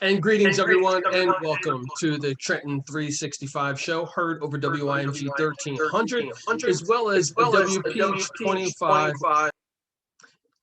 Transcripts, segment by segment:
And greetings, everyone, and welcome to the Trenton 365 show, heard over WIMG 1300, as well as WPH 25,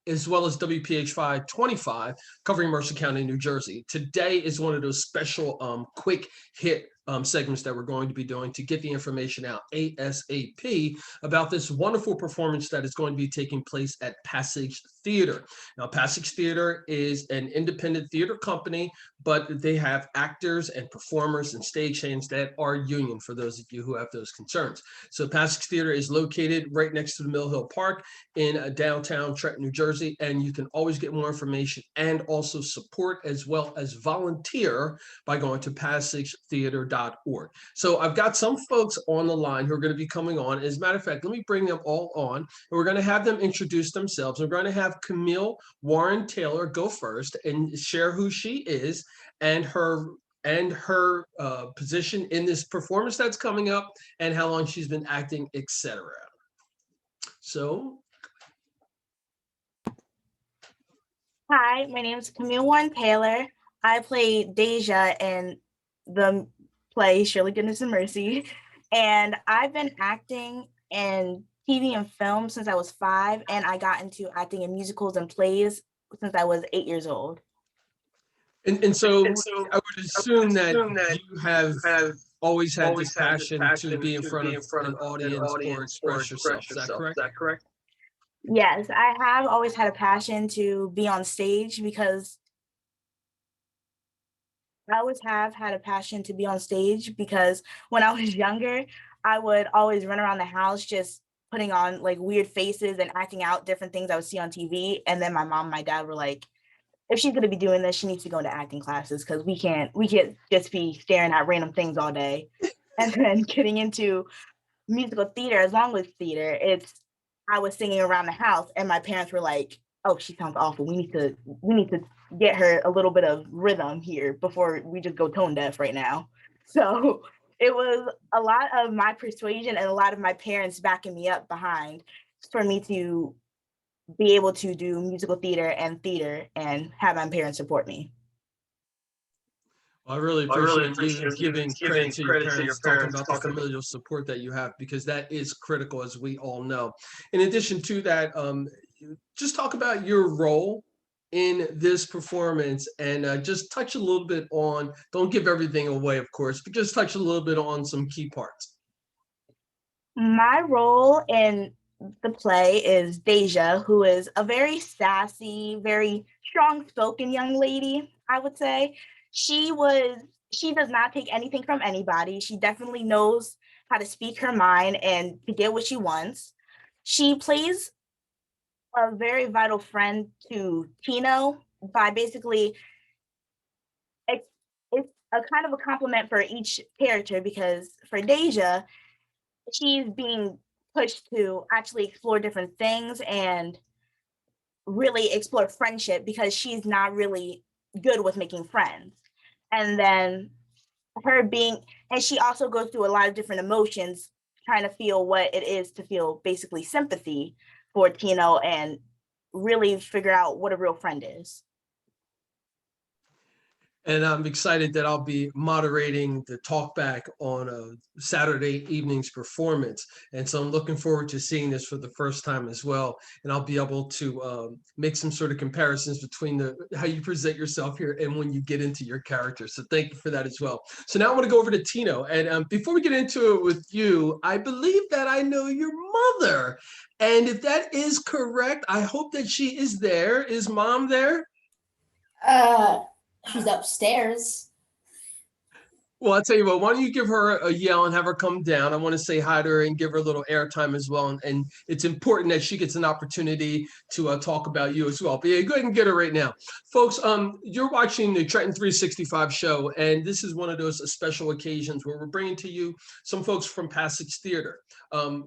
as well as WPH 525, covering Mercer County, New Jersey. Today is one of those special quick hit segments that we're going to be doing to get the information out ASAP about this wonderful performance that is going to be taking place at Passage Theater. Now, Passage Theater is an independent theater company, but they have actors and performers and stagehands that are union, for those of you who have those concerns. So Passage Theater is located right next to the Mill Hill Park in downtown Trenton, New Jersey, and you can always get more information and also support as well as volunteer by going to passagetheater.org. So I've got some folks on the line who are going to be coming on. As a matter of fact, let me bring them all on, and we're going to have them introduce themselves. We're going to have Camiel Warren-Taylor go first and share who she is and her position in this performance that's coming up and how long she's been acting, etc. So, hi, my name is Camiel Warren-Taylor. I play Deja in the play Surely Goodness and Mercy, and I've been acting in TV and film since I was 5, and I got into acting in musicals and plays since I was 8 years old. And so I would assume that you have always had this passion to be in front of an audience or express yourself. Is that correct? Yes, I have always had a passion to be on stage because when I was younger, I would always run around the house just putting on like weird faces and acting out different things I would see on TV. And then my mom and my dad were like, if she's going to be doing this, she needs to go to acting classes because we can't just be staring at random things all day. And then getting into musical theater, as long as theater, I was singing around the house and my parents were like, oh, she sounds awful. We need to get her a little bit of rhythm here before we just go tone deaf right now. So it was a lot of my persuasion and a lot of my parents backing me up behind for me to be able to do musical theater and have my parents support me. I really appreciate you giving credit to your parents, talking about the familial support that you have, because that is critical, as we all know. In addition to that, just talk about your role in this performance and just touch a little bit on, don't give everything away, of course, but just touch a little bit on some key parts. My role in the play is Deja, who is a very sassy, very strong-spoken young lady, I would say. She does not take anything from anybody. She definitely knows how to speak her mind and to get what she wants. She plays a very vital friend to Tino by basically, it's a kind of a compliment for each character, because for Deja, she's being pushed to actually explore different things and really explore friendship because she's not really good with making friends. And then and she also goes through a lot of different emotions, trying to feel what it is to feel basically sympathy for Tino and really figure out what a real friend is. And I'm excited that I'll be moderating the talkback on a Saturday evening's performance. And so I'm looking forward to seeing this for the first time as well. And I'll be able to make some sort of comparisons between how you present yourself here and when you get into your character. So thank you for that as well. So now I'm going to go over to Tino. And before we get into it with you, I believe that I know your mother. And if that is correct, I hope that she is there. Is mom there? She's upstairs. Well, I'll tell you what, why don't you give her a yell and have her come down? I want to say hi to her and give her a little airtime as well. And it's important that she gets an opportunity to talk about you as well. But yeah, go ahead and get her right now. Folks, you're watching the Trenton 365 show, and this is one of those special occasions where we're bringing to you some folks from Passage Theater.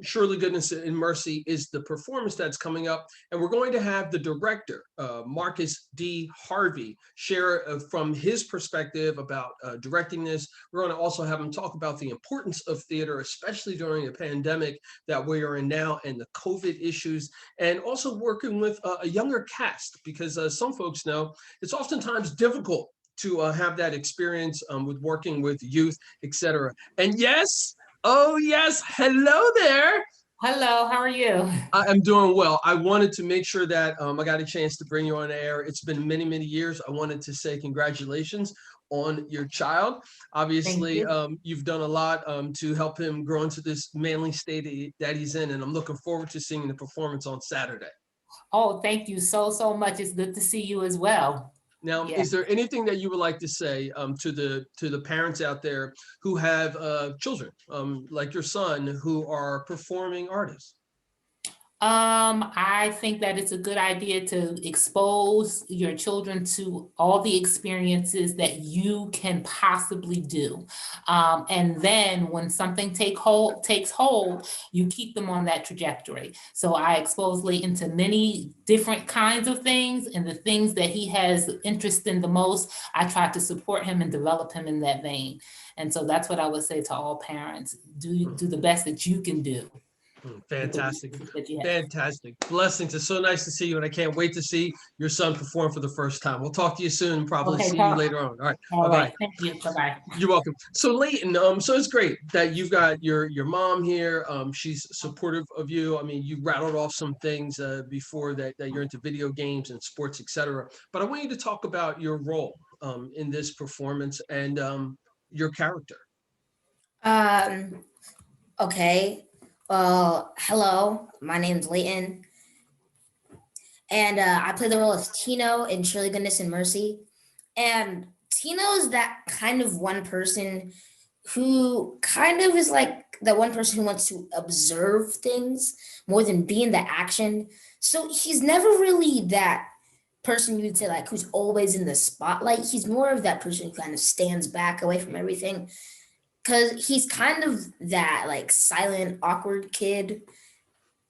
Surely Goodness and Mercy is the performance that's coming up, and we're going to have the director, Marcus D. Harvey, share from his perspective about directing this. We're going to also have him talk about the importance of theater, especially during the pandemic that we are in now and the COVID issues, and also working with a younger cast, because some folks know it's oftentimes difficult to have that experience with working with youth, etc. And yes, oh yes, hello there. Hello, how are you? I'm doing well. I wanted to make sure that I got a chance to bring you on air. It's been many, many years. I wanted to say congratulations on your child. Thank Obviously, you. you've done a lot to help him grow into this manly state that he's in, and I'm looking forward to seeing the performance on Saturday. Oh, thank you so much. It's good to see you as well. Now, Yeah. is there anything that you would like to say to the parents out there who have children like your son who are performing artists? I think that it's a good idea to expose your children to all the experiences that you can possibly do. And then when something takes hold, you keep them on that trajectory. So I expose Layton to many different kinds of things, and the things that he has interest in the most, I try to support him and develop him in that vein. And so that's what I would say to all parents. Do the best that you can do. Fantastic. Fantastic. Blessings. It's so nice to see you, and I can't wait to see your son perform for the first time. We'll talk to you soon and probably see you later on. All right. All Bye-bye. right. Thank you. Bye-bye. You're welcome. So Layton, so it's great that you've got your mom here. She's supportive of you. I mean, you rattled off some things before that you're into video games and sports, etc. But I want you to talk about your role in this performance and your character. Okay. Well, hello. My name's Layton, and I play the role of Tino in Surely Goodness and Mercy. And Tino is that kind of one person who kind of is like that one person who wants to observe things more than be in the action. So he's never really that person you'd say like who's always in the spotlight. He's more of that person who kind of stands back away from everything, because he's kind of that like silent, awkward kid.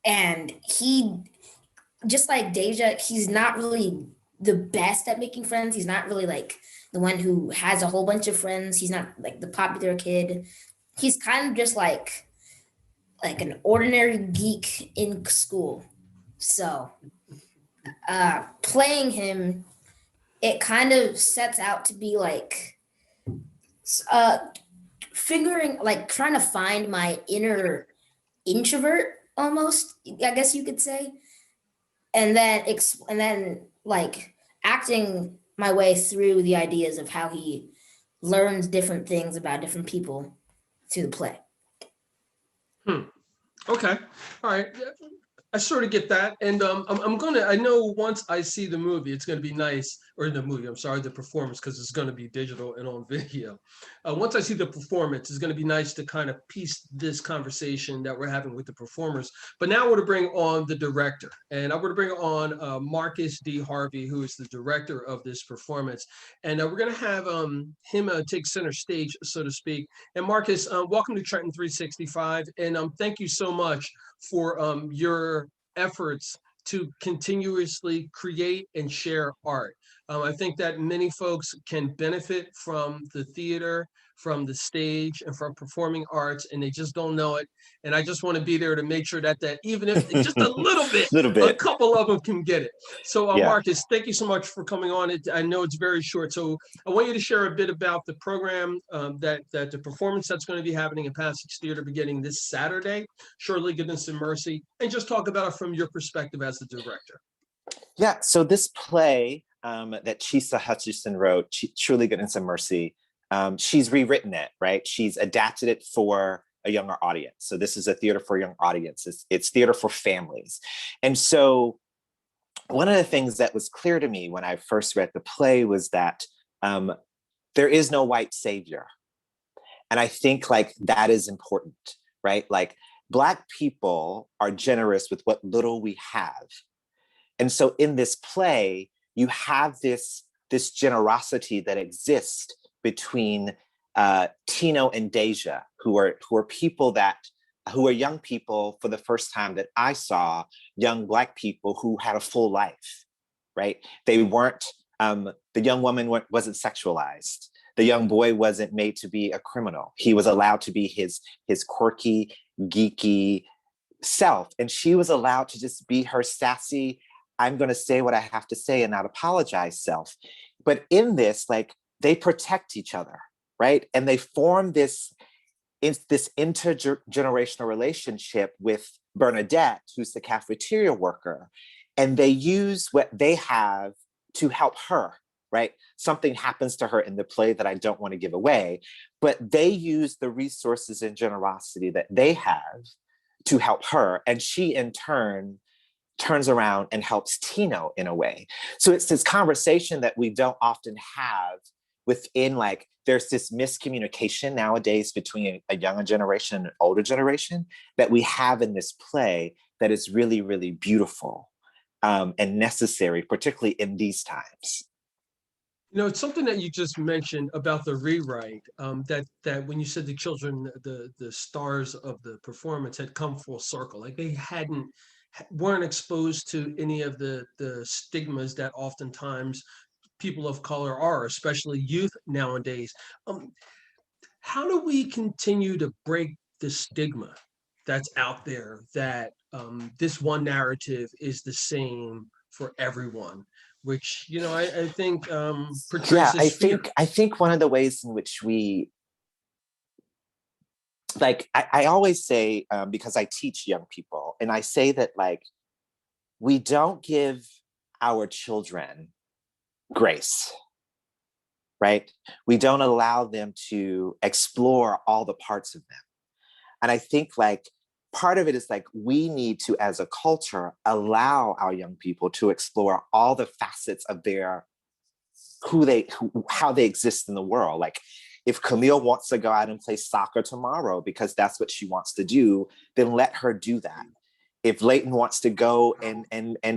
And he, just like Deja, he's not really the best at making friends. He's not really like the one who has a whole bunch of friends. He's not like the popular kid. He's kind of just like an ordinary geek in school. So playing him, it kind of sets out to be like figuring, like trying to find my inner introvert almost, I guess you could say, and then like acting my way through the ideas of how he learns different things about different people through the play. Okay. All right. I sort of get that. And I know once I see the movie, it's going to be nice, or the movie, I'm sorry, the performance, because it's going to be digital and on video. Once I see the performance, it's going to be nice to kind of piece this conversation that we're having with the performers. But now I want to bring on the director, and I want to bring on Marcus D. Harvey, who is the director of this performance. And we're going to have him take center stage, so to speak. And Marcus, welcome to Trenton 365. And thank you so much for your efforts to continuously create and share art. I think that many folks can benefit from the theater, from the stage, and from performing arts, and they just don't know it. And I just want to be there to make sure that even if just a little bit, a couple of them can get it. So Marcus, thank you so much for coming on. I know it's very short, so I want you to share a bit about the program that the performance that's going to be happening in Passage Theater beginning this Saturday, Surely Goodness and Mercy, and just talk about it from your perspective as the director. Yeah, so this play that Chisa Hutchinson wrote, Surely Goodness and Mercy, she's rewritten it, right? She's adapted it for a younger audience. So this is a theater for a young audience. It's theater for families. And so one of the things that was clear to me when I first read the play was that there is no white savior. And I think like that is important, right? Like Black people are generous with what little we have. And so in this play, you have this generosity that exists between Tino and Deja, who are young people for the first time that I saw, young Black people who had a full life, right? They weren't, the young woman wasn't sexualized. The young boy wasn't made to be a criminal. He was allowed to be his quirky, geeky self. And she was allowed to just be her sassy, I'm going to say what I have to say and not apologize self. But in this, like, they protect each other, right? And they form this intergenerational relationship with Bernadette, who's the cafeteria worker, and they use what they have to help her, right? Something happens to her in the play that I don't want to give away, but they use the resources and generosity that they have to help her. And she in turn turns around and helps Tino in a way. So it's this conversation that we don't often have within, like, there's this miscommunication nowadays between a younger generation and an older generation that we have in this play that is really, really beautiful and necessary, particularly in these times. You know, it's something that you just mentioned about the rewrite, that when you said the children, the stars of the performance had come full circle, like they weren't exposed to any of the stigmas that oftentimes people of color are, especially youth nowadays. How do we continue to break the stigma that's out there that this one narrative is the same for everyone? Which, you know, I think portrays Yeah, this fear. I think one of the ways in which we, like, I always say, because I teach young people, and I say that, like, we don't give our children grace, right? We don't allow them to explore all the parts of them. And I think, like, part of it is, like, we need to, as a culture, allow our young people to explore all the facets of their, how they exist in the world. Like, if Camiel wants to go out and play soccer tomorrow because that's what she wants to do, then let her do that. If Layton wants to go and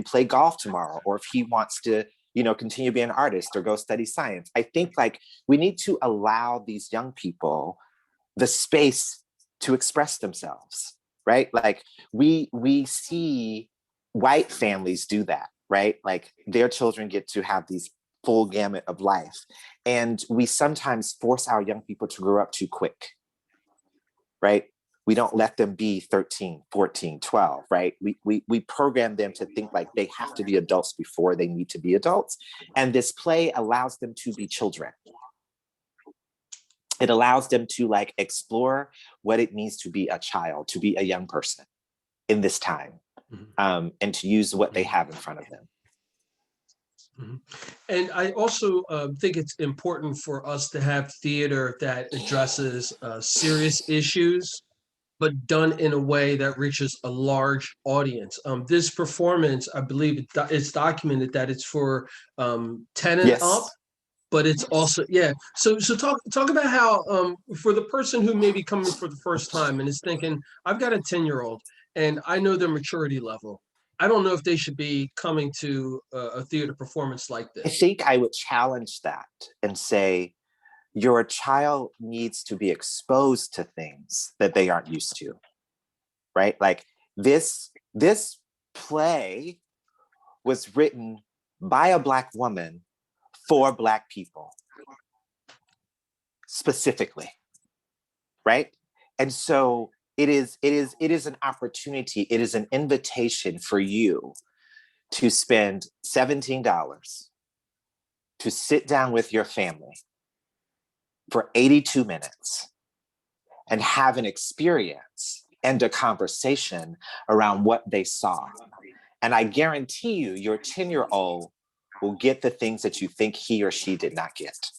play golf tomorrow, or if he wants to, you know, continue being an artist or go study science, I think, like, we need to allow these young people the space to express themselves, right? Like, we see white families do that, right? Like, their children get to have these full gamut of life. And we sometimes force our young people to grow up too quick, right? We don't let them be 13, 14, 12, right? We program them to think like they have to be adults before they need to be adults. And this play allows them to be children. It allows them to, like, explore what it means to be a child, to be a young person in this time, and to use what they have in front of them. And I also think it's important for us to have theater that addresses serious issues, but done in a way that reaches a large audience. This performance, I believe it's documented that it's for 10 and Yes. up, but it's also, yeah. So talk about how for the person who may be coming for the first time and is thinking, I've got a 10-year-old and I know their maturity level. I don't know if they should be coming to a theater performance like I this. think I would challenge that and say, your child needs to be exposed to things that they aren't used to, right? Like, this play was written by a Black woman for Black people, specifically, right? And so it is an opportunity, it is an invitation for you to spend $17 to sit down with your family for 82 minutes and have an experience and a conversation around what they saw. And I guarantee you, your 10-year-old will get the things that you think he or she did not get.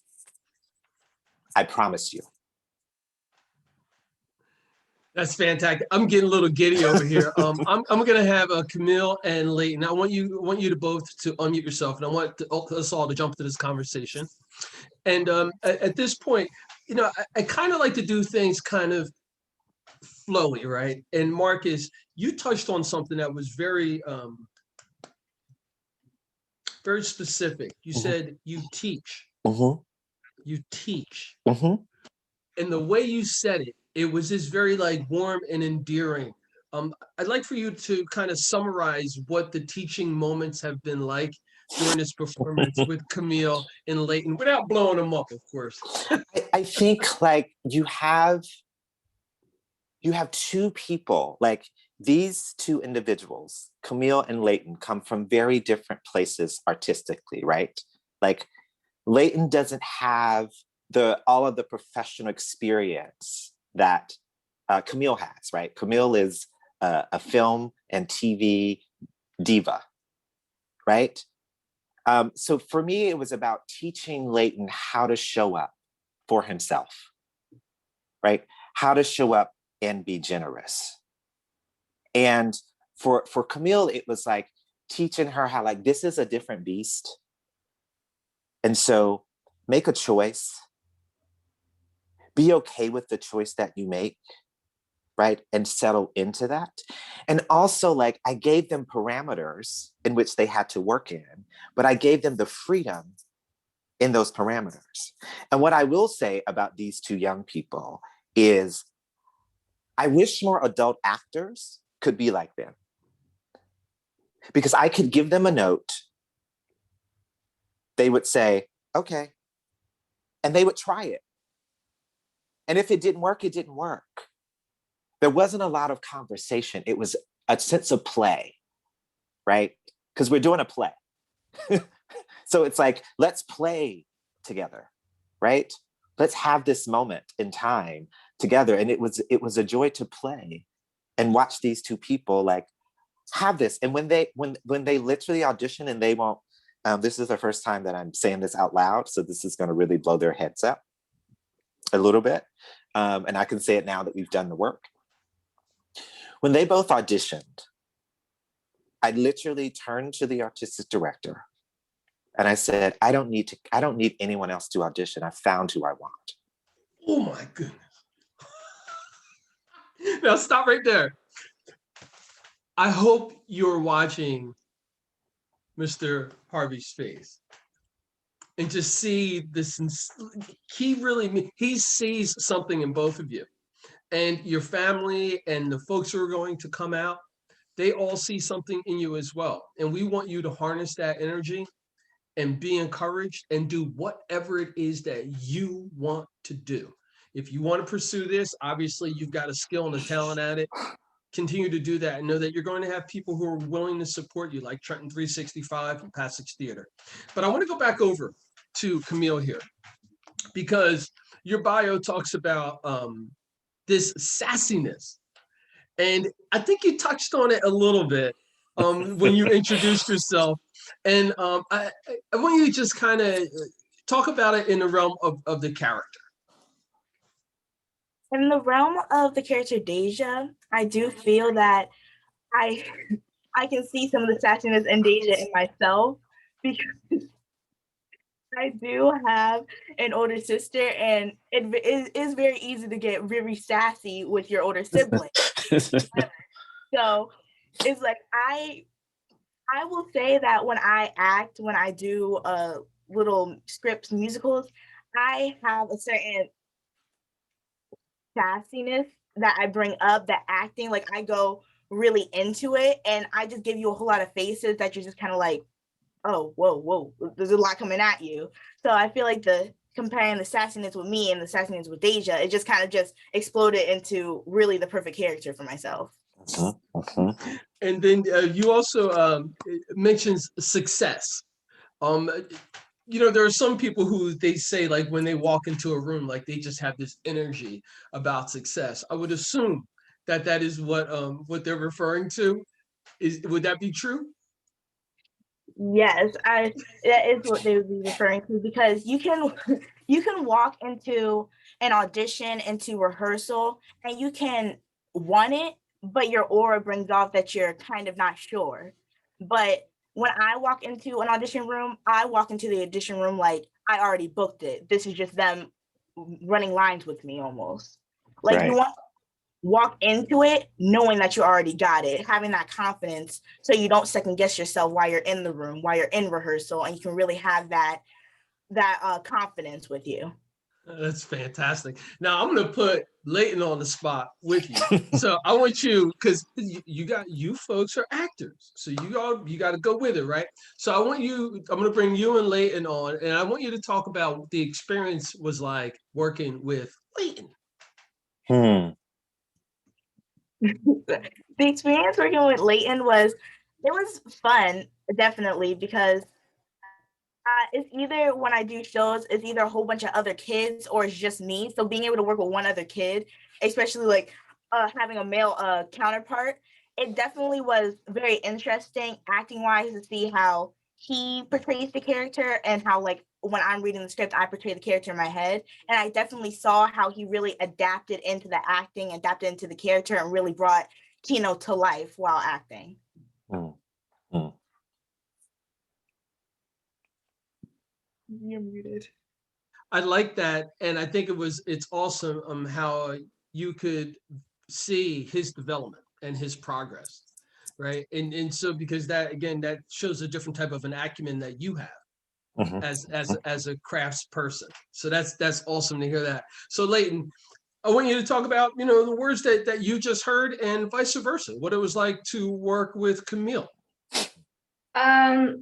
I promise you. That's fantastic. I'm getting a little giddy over here. I'm gonna have Camiel and Layton. I want you to both to unmute yourself, and I want us all to jump into this conversation. And at this point, you know, I kind of like to do things kind of flowy, right? And Marcus, you touched on something that was very very specific. You said you teach. You teach. And the way you said it, it was just very, like, warm and endearing. I'd like for you to kind of summarize what the teaching moments have been like during this performance with Camiel and Layton, without blowing them up, of course. I think, like, you have two people, like, these two individuals, Camiel and Layton, come from very different places artistically, right? Like, Layton doesn't have all of the professional experience that Camiel has, right? Camiel is a film and TV diva, right? So for me, it was about teaching Layton how to show up for himself, right? How to show up and be generous. And for Camiel, it was like teaching her how, like, this is a different beast. And so make a choice. Be okay with the choice that you make, right? And settle into that. And also, like, I gave them parameters in which they had to work in, but I gave them the freedom in those parameters. And what I will say about these two young people is I wish more adult actors could be like them. Because I could give them a note. They would say, okay. And they would try it. And if it didn't work, it didn't work. There wasn't a lot of conversation. It was a sense of play, right? Because we're doing a play. So it's like, let's play together, right? Let's have this moment in time together. And it was a joy to play and watch these two people like have this. And when they literally audition and they won't, this is the first time that I'm saying this out loud. So this is going to really blow their heads up a little bit. And I can say it now that we've done the work. When they both auditioned, I literally turned to the artistic director and I said, I don't need anyone else to audition. I found who I want. Oh my goodness. Now stop right there. I hope you're watching Mr. Harvey's face and just see this. He sees something in both of you, and your family and the folks who are going to come out. They all see something in you as well. And we want you to harness that energy and be encouraged and do whatever it is that you want to do. If you want to pursue this, obviously you've got a skill and a talent at it. Continue to do that and know that you're going to have people who are willing to support you, like Trenton 365 and Passage Theater. But I want to go back over to Camiel here, because your bio talks about this sassiness. And I think you touched on it a little bit when you introduced yourself. And I want you to just kind of talk about it in the realm of the character. In the realm of the character Deja, I do feel that I can see some of the sassiness in Deja in myself, because I do have an older sister, and it is very easy to get very sassy with your older sibling. So it's like I will say that when I act, when I do little scripts, musicals, I have a certain sassiness that I bring up, that acting, like I go really into it, and I just give you a whole lot of faces that you're just kind of like, oh, whoa, there's a lot coming at you. So I feel like comparing the sassiness with me and the sassiness with Deja, it just kind of just exploded into really the perfect character for myself. And then you also mentioned success. There are some people who they say, like, when they walk into a room, like they just have this energy about success. I would assume that is what they're referring to. Would that be true? Yes, that is what they would be referring to, because you can walk into an audition, into rehearsal, and you can want it, but your aura brings off that you're kind of not sure. But when I walk into an audition room, I walk into the audition room like I already booked it. This is just them running lines with me almost. Like, right. You want to walk into it knowing that you already got it, having that confidence, so you don't second guess yourself while you're in the room, while you're in rehearsal, and you can really have that confidence with you. That's fantastic. Now I'm going to put Layton on the spot with you. So I want you, because you folks are actors, so you got to go with it, right? So I'm going to bring you and Layton on, and I want you to talk about what the experience was like working with Layton. The experience working with Layton was fun, definitely, because It's either when I do shows, it's either a whole bunch of other kids or it's just me. So being able to work with one other kid, especially like having a male counterpart, it definitely was very interesting acting wise to see how he portrays the character and how like when I'm reading the script, I portray the character in my head. And I definitely saw how he really adapted into the acting, adapted into the character, and really brought Tino to life while acting. Mm, mm. You're muted. I like that, and I think it's awesome how you could see his development and his progress, right? And so because that again that shows a different type of an acumen that you have Mhm. as a crafts person. So that's awesome to hear that. So Layton, I want you to talk about the words that you just heard and vice versa, what it was like to work with Camiel.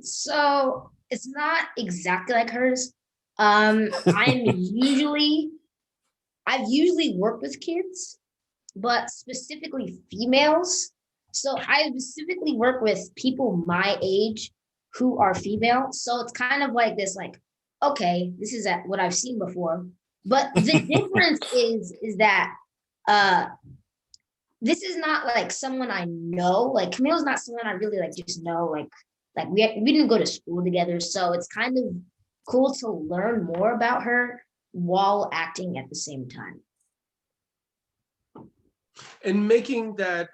So it's not exactly like hers. I've usually worked with kids, but specifically females. So I specifically work with people my age who are female. So it's kind of like this, like, okay, this is what I've seen before. But the difference is that this is not like someone I know. Like Camiel's not someone I really like just know. Like we didn't go to school together, so it's kind of cool to learn more about her while acting at the same time. And making that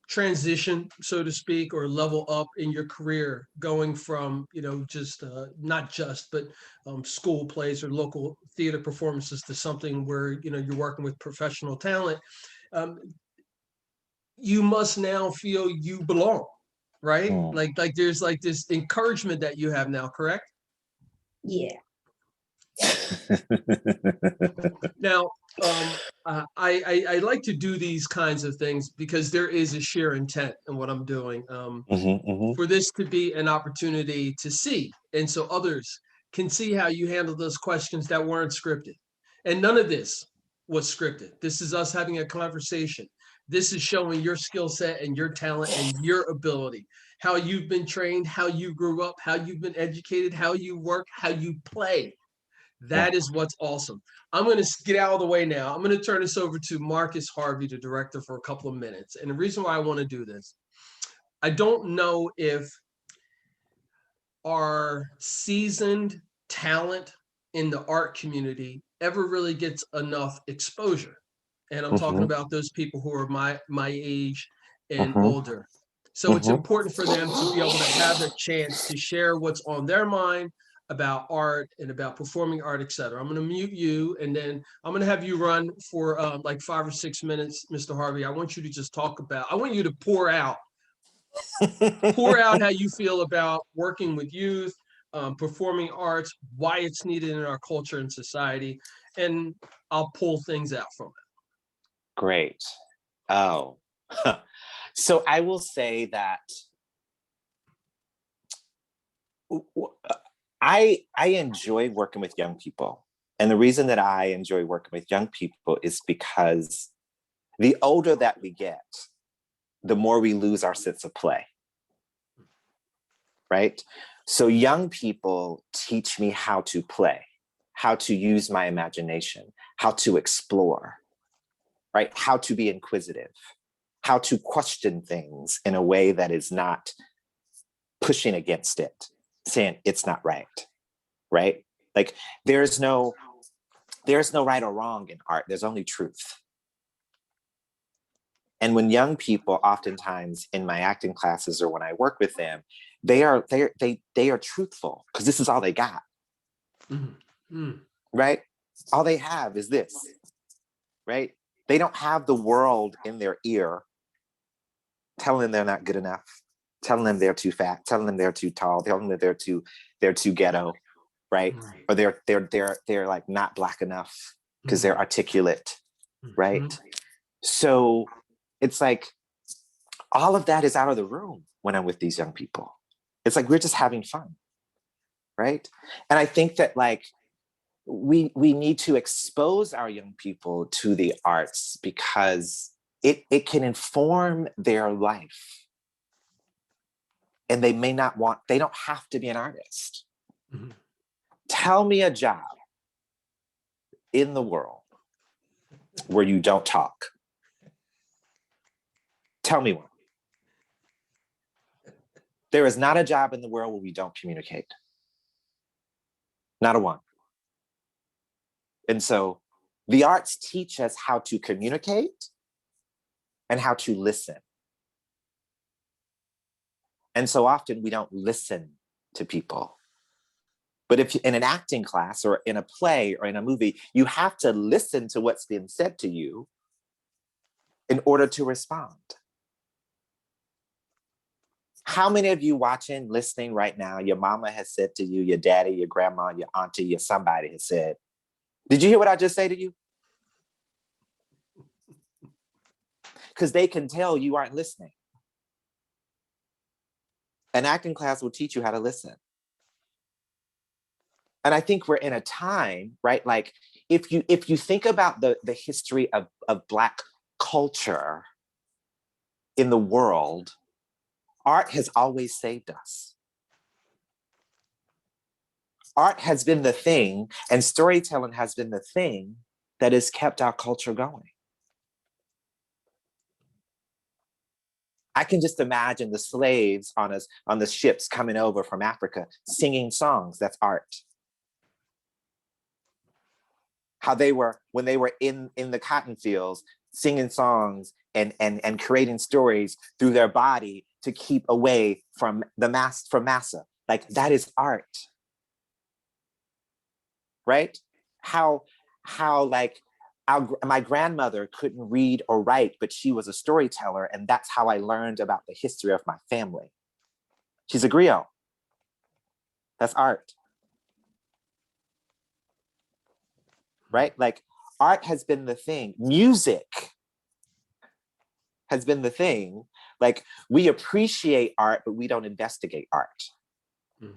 transition, so to speak, or level up in your career, going from just not just but school plays or local theater performances to something where you're working with professional talent, you must now feel you belong, right? Mm. Like there's like this encouragement that you have now, correct? Yeah. Now, I like to do these kinds of things because there is a sheer intent in what I'm doing. For this to be an opportunity to see, and so others can see how you handle those questions that weren't scripted. And none of this was scripted. This is us having a conversation. This is showing your skill set and your talent and your ability, how you've been trained, how you grew up, how you've been educated, how you work, how you play. That is what's awesome. I'm going to get out of the way now. I'm going to turn this over to Marcus Harvey, the director, for a couple of minutes. And the reason why I want to do this, I don't know if our seasoned talent in the art community ever really gets enough exposure. And I'm talking about those people who are my age and older. So it's important for them to be able to have a chance to share what's on their mind about art and about performing art, etc. I'm going to mute you, and then I'm going to have you run for like 5 or 6 minutes, Mr. Harvey. I want you to just I want you to pour out how you feel about working with youth, performing arts, why it's needed in our culture and society, and I'll pull things out from it. Great. Oh, so I will say that I enjoy working with young people. And the reason that I enjoy working with young people is because the older that we get, the more we lose our sense of play. Right? So young people teach me how to play, how to use my imagination, how to explore, right? How to be inquisitive, how to question things in a way that is not pushing against it, saying it's not right, right? Like there's no right or wrong in art. There's only truth. And when young people, oftentimes in my acting classes or when I work with them, they are truthful because this is all they got, right? All they have is this, right? They don't have the world in their ear telling them they're not good enough, telling them they're too fat, telling them they're too tall, telling them that they're too ghetto, right? Or they're like not Black enough because they're articulate, right? So it's like all of that is out of the room when I'm with these young people. It's like we're just having fun, right? And I think that like we need to expose our young people to the arts because it can inform their life. And they don't have to be an artist. Mhm. Tell me a job in the world where you don't talk. Tell me one. There is not a job in the world where we don't communicate. Not a one. And so the arts teach us how to communicate and how to listen. And so often we don't listen to people. But if in an acting class or in a play or in a movie, you have to listen to what's being said to you in order to respond. How many of you watching, listening right now, your mama has said to you, your daddy, your grandma, your auntie, your somebody has said, did you hear what I just say to you? Because they can tell you aren't listening. An acting class will teach you how to listen. And I think we're in a time, right? Like if you think about the history of Black culture in the world, art has always saved us. Art has been the thing, and storytelling has been the thing that has kept our culture going. I can just imagine the slaves on the ships coming over from Africa singing songs. That's art. How they were, when they were in the cotton fields, singing songs and creating stories through their body to keep away from massa. Like that is art. Right? How like my grandmother couldn't read or write, but she was a storyteller, and that's how I learned about the history of my family. She's a griot. That's art. Right? Like art has been the thing. Music has been the thing. Like we appreciate art, but we don't investigate art. Mm.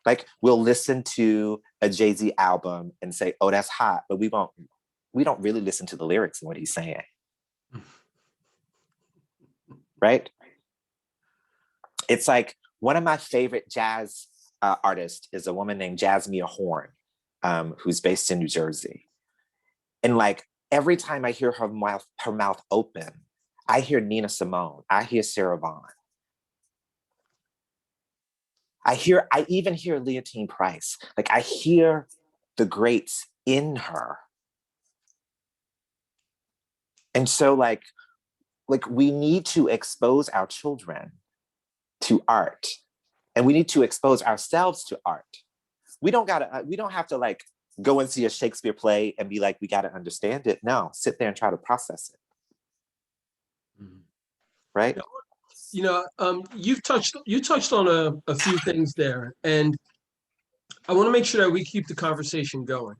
Like we'll listen to a Jay-Z album and say, oh, that's hot, but we don't really listen to the lyrics and what he's saying. Right? It's like one of my favorite jazz artists is a woman named Camiel Horn, who's based in New Jersey. And like every time I hear her mouth open, I hear Nina Simone, I hear Sarah Vaughan. I even hear Leontine Price. Like I hear the greats in her. And so like we need to expose our children to art, and we need to expose ourselves to art. We don't have to like go and see a Shakespeare play and be like, we got to understand it. No, sit there and try to process it. Mm-hmm. Right? You know, you touched on a few things there, and I want to make sure that we keep the conversation going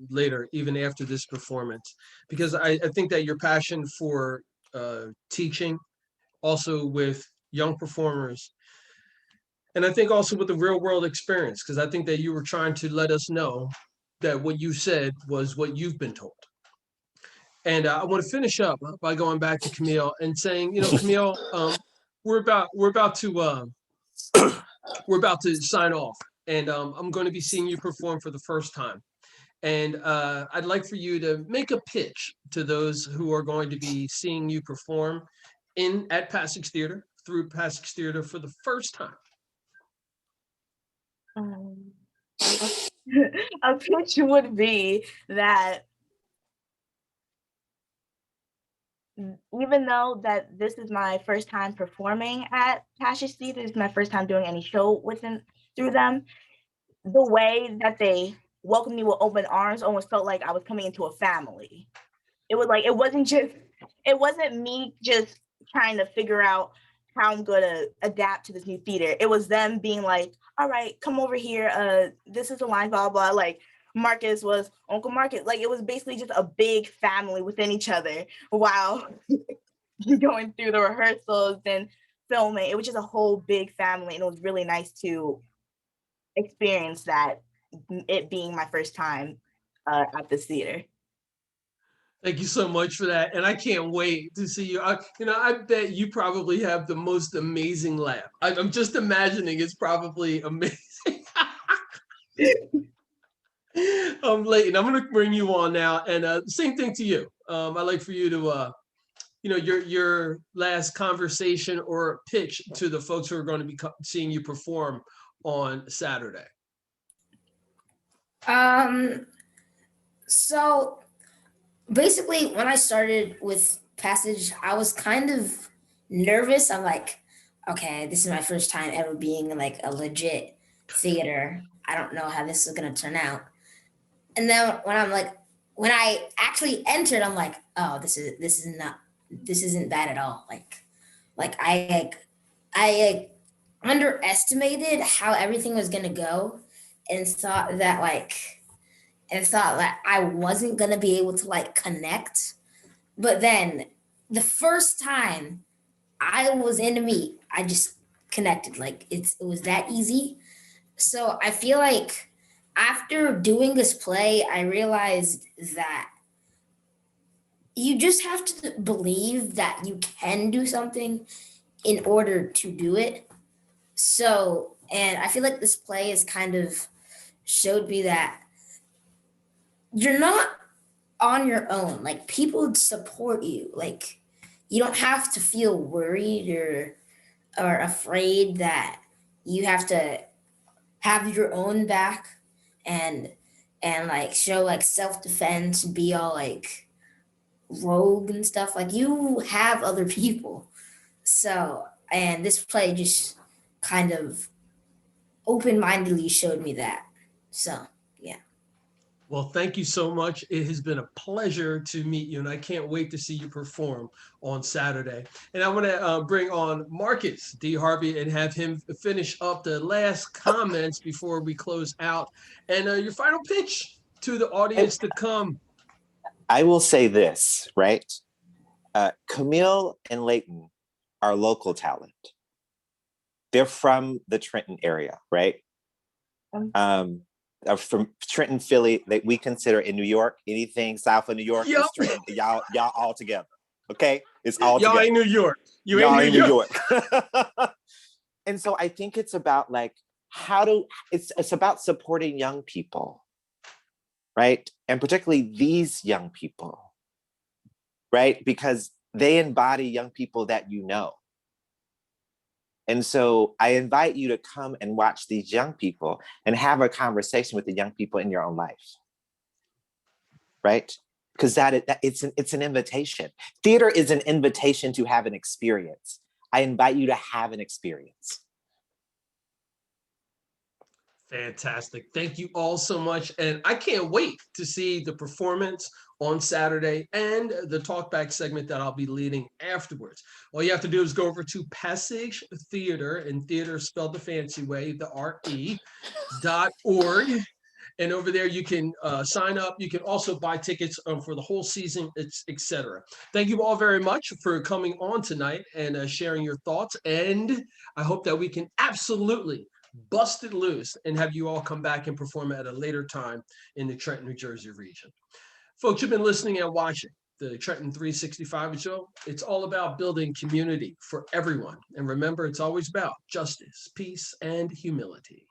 later, even after this performance, because I think that your passion for teaching, also with young performers, and I think also with the real world experience, because I think that you were trying to let us know that what you said was what you've been told. And I want to finish up by going back to Camiel and saying, you know, Camiel, we're about to sign off, and I'm going to be seeing you perform for the first time. And I'd like for you to make a pitch to those who are going to be seeing you perform at Passage Theater, through Passage Theater for the first time. A pitch would be that even though that this is my first time performing at Passage Theater, this is my first time doing any show through them, the way that they welcomed me with open arms almost felt like I was coming into a family. It wasn't me just trying to figure out how I'm gonna adapt to this new theater. It was them being like, all right, come over here. This is the line, blah, blah. Like Marcus was Uncle Marcus. Like it was basically just a big family within each other while going through the rehearsals and filming. It was just a whole big family, and it was really nice to experience that, it being my first time at this theater. Thank you so much for that. And I can't wait to see you. I bet you probably have the most amazing laugh. I'm just imagining it's probably amazing. Layton, I'm going to bring you on now. And same thing to you. I'd like for you to, your last conversation or pitch to the folks who are going to be seeing you perform on Saturday. So basically, when I started with Passage, I was kind of nervous. I'm like, okay, this is my first time ever being in like a legit theater. I don't know how this is gonna turn out. And then when I actually entered, I'm like, oh, this isn't bad at all. I underestimated how everything was gonna go, and thought that I wasn't gonna be able to like connect. But then the first time I was in to meet, I just connected. Like it was that easy. So I feel like after doing this play, I realized that you just have to believe that you can do something in order to do it. So, and I feel like this play has kind of showed me that you're not on your own. Like people support you. Like you don't have to feel worried or afraid that you have to have your own back and like show like self-defense and be all like rogue and stuff. Like you have other people. So, and this play just kind of open-mindedly showed me that. So, yeah. Well, thank you so much. It has been a pleasure to meet you, and I can't wait to see you perform on Saturday. And I want to bring on Marcus D. Harvey and have him finish up the last comments before we close out. And your final pitch to the audience to come. I will say this, right? Camiel and Layton are local talent. They're from the Trenton area, right? From Trenton, Philly, that we consider in New York, anything south of New York is Trenton. Y'all all together. Okay? It's all Y'all together. ain't New York. Y'all ain't New York. And so I think it's about like it's about supporting young people, right? And particularly these young people, right? Because they embody young people that you know. And so I invite you to come and watch these young people and have a conversation with the young people in your own life, right? Because it's an invitation. Theater is an invitation to have an experience. I invite you to have an experience. Fantastic. Thank you all so much. And I can't wait to see the performance on Saturday and the talkback segment that I'll be leading afterwards. All you have to do is go over to Passage Theater, and theater spelled the fancy way, the RE.org. And over there, you can sign up. You can also buy tickets for the whole season, etc. Thank you all very much for coming on tonight and sharing your thoughts. And I hope that we can absolutely bust it loose and have you all come back and perform at a later time in the Trenton, New Jersey region. Folks, you've been listening and watching the Trenton 365 show. It's all about building community for everyone. And remember, it's always about justice, peace, and humility.